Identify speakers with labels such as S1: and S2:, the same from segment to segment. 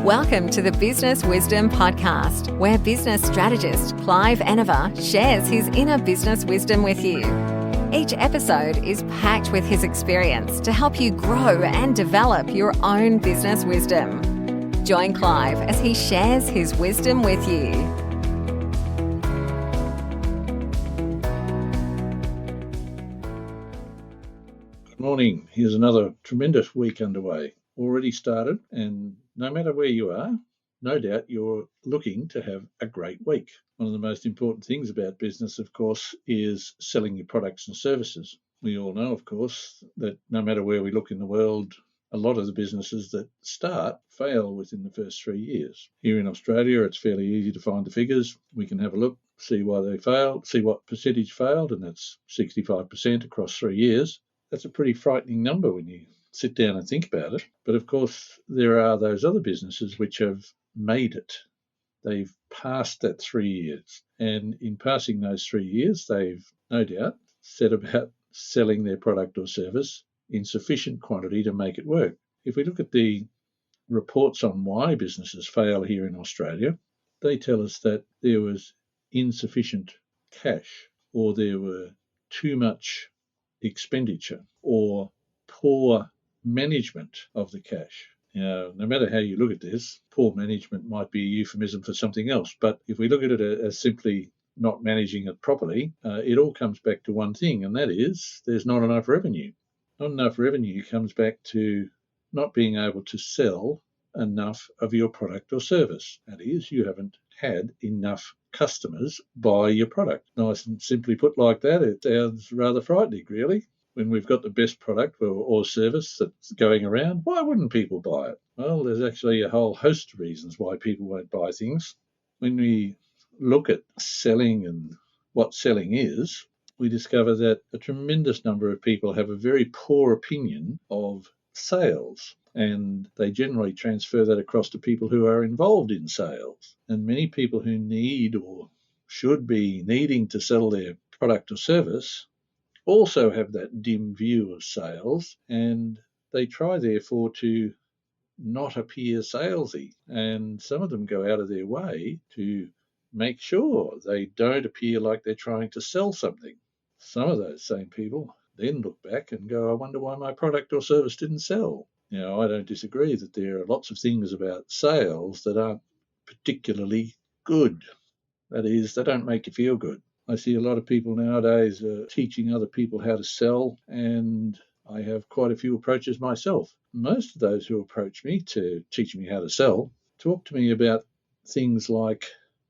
S1: Welcome to the Business Wisdom Podcast, where business strategist Clive Enever shares his inner business wisdom with you. Each episode is packed with his experience to help you grow and develop your own business wisdom. Join Clive as he shares his wisdom with you.
S2: Good morning. Here's another tremendous week underway. Already started, and no matter where you are, no doubt you're looking to have a great week. One of the most important things about business, of course, is selling your products and services. We all know, of course, that no matter where we look in the world, a lot of the businesses that start fail within the first 3 years. Here in Australia, it's fairly easy to find the figures. We can have a look, see why they failed, see what percentage failed, and that's 65% across 3 years. That's a pretty frightening number when you sit down and think about it. But of course, there are those other businesses which have made it. They've passed that 3 years. And in passing those 3 years, they've no doubt set about selling their product or service in sufficient quantity to make it work. If we look at the reports on why businesses fail here in Australia, they tell us that there was insufficient cash, or there were too much expenditure, or poor management of the cash. No matter how you look at this, poor management might be a euphemism for something else. But if we look at it as simply not managing it properly, it all comes back to one thing, and that is there's not enough revenue. Not enough revenue comes back to not being able to sell enough of your product or service. That is, you haven't had enough customers buy your product. Nice and simply put like that, it sounds rather frightening, really. When we've got the best product or service that's going around, why wouldn't people buy it? Well, there's actually a whole host of reasons why people won't buy things. When we look at selling and what selling is, we discover that a tremendous number of people have a very poor opinion of sales, and they generally transfer that across to people who are involved in sales. And many people who need or should be needing to sell their product or service also have that dim view of sales, and they try therefore to not appear salesy, and some of them go out of their way to make sure they don't appear like they're trying to sell something. Some of those same people then look back and go, I wonder why my product or service didn't sell. I don't disagree that there are lots of things about sales that aren't particularly good. That is, they don't make you feel good. I see a lot of people nowadays teaching other people how to sell, and I have quite a few approaches myself. Most of those who approach me to teach me how to sell talk to me about things like,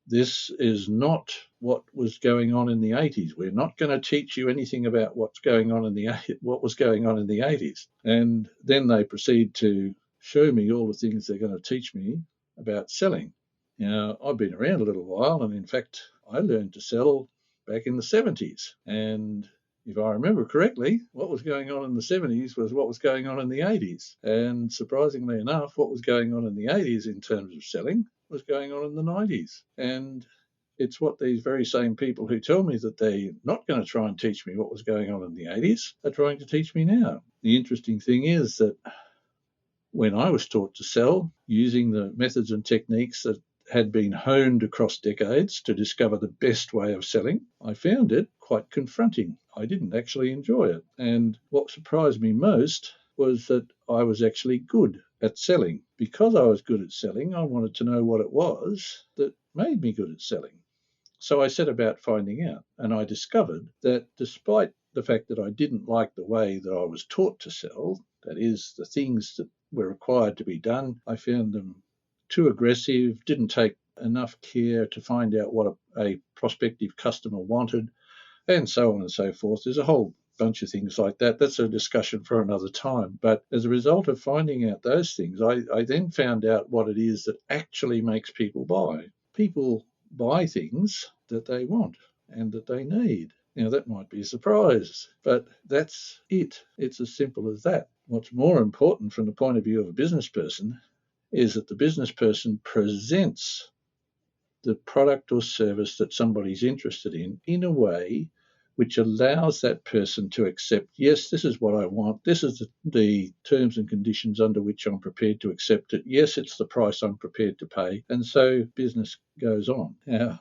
S2: this is not what was going on in the 80s. We're not going to teach you anything about what was going on in the 80s. And then they proceed to show me all the things they're going to teach me about selling. I've been around a little while, and in fact, I learned to sell back in the 70s. And if I remember correctly, what was going on in the 70s was what was going on in the 80s. And surprisingly enough, what was going on in the 80s in terms of selling was going on in the 90s. And it's what these very same people who tell me that they're not going to try and teach me what was going on in the 80s are trying to teach me now. The interesting thing is that when I was taught to sell using the methods and techniques that had been honed across decades to discover the best way of selling, I found it quite confronting. I didn't actually enjoy it. And what surprised me most was that I was actually good at selling. Because I was good at selling, I wanted to know what it was that made me good at selling. So I set about finding out, and I discovered that despite the fact that I didn't like the way that I was taught to sell, that is, the things that were required to be done, I found them too aggressive, didn't take enough care to find out what a prospective customer wanted, and so on and so forth. There's a whole bunch of things like that. That's a discussion for another time. But as a result of finding out those things, I then found out what it is that actually makes people buy. People buy things that they want and that they need. That might be a surprise, but that's it. It's as simple as that. What's more important from the point of view of a business person is that the business person presents the product or service that somebody's interested in a way which allows that person to accept, yes, this is what I want. This is the terms and conditions under which I'm prepared to accept it. Yes, it's the price I'm prepared to pay. And so business goes on. Now,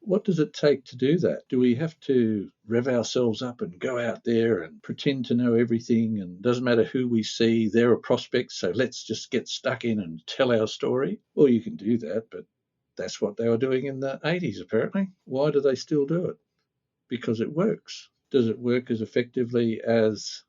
S2: what does it take to do that? Do we have to rev ourselves up and go out there and pretend to know everything, and doesn't matter who we see, they're a prospect, so let's just get stuck in and tell our story? Well, you can do that, but that's what they were doing in the 80s, apparently. Why do they still do it? Because it works. Does it work as effectively as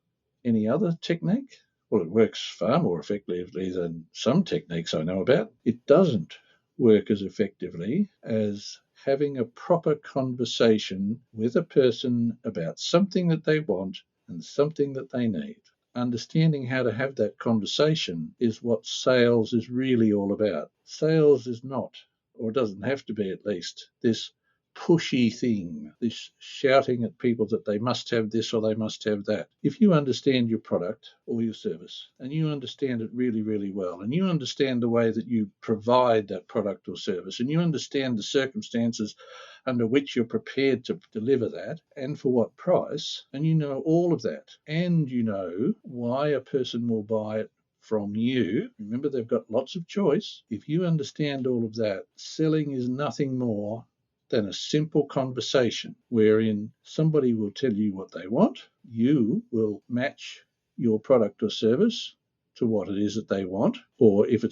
S2: any other technique? Well, it works far more effectively than some techniques I know about. It doesn't work as effectively as having a proper conversation with a person about something that they want and something that they need. Understanding how to have that conversation is what sales is really all about. Sales is not, or doesn't have to be at least, this pushy thing, this shouting at people that they must have this or they must have that. If you understand your product or your service, and you understand it really, really well, and you understand the way that you provide that product or service, and you understand the circumstances under which you're prepared to deliver that, and for what price, and you know all of that, and you know why a person will buy it from you. Remember, they've got lots of choice. If you understand all of that, selling is nothing more than a simple conversation wherein somebody will tell you what they want, you will match your product or service to what it is that they want, or if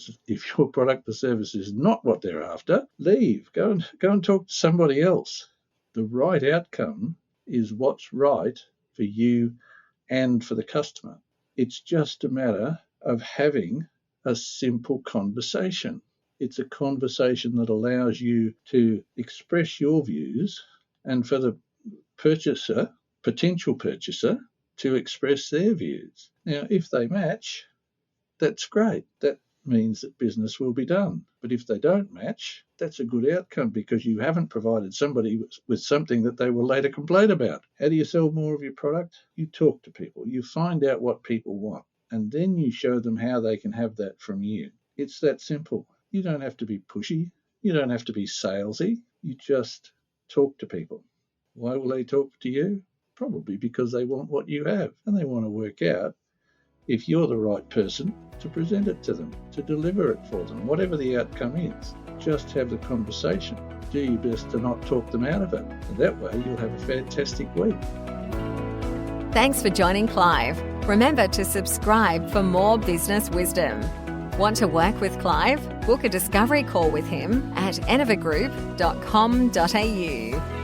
S2: your product or service is not what they're after, leave. Go and talk to somebody else. The right outcome is what's right for you and for the customer. It's just a matter of having a simple conversation. It's a conversation that allows you to express your views and for the potential purchaser, to express their views. Now, if they match, that's great. That means that business will be done. But if they don't match, that's a good outcome because you haven't provided somebody with something that they will later complain about. How do you sell more of your product? You talk to people. You find out what people want, and then you show them how they can have that from you. It's that simple. You don't have to be pushy. You don't have to be salesy. You just talk to people. Why will they talk to you? Probably because they want what you have, and they want to work out if you're the right person to present it to them, to deliver it for them, whatever the outcome is. Just have the conversation. Do your best to not talk them out of it. And that way you'll have a fantastic week.
S1: Thanks for joining Clive. Remember to subscribe for more business wisdom. Want to work with Clive? Book a discovery call with him at enervagroup.com.au.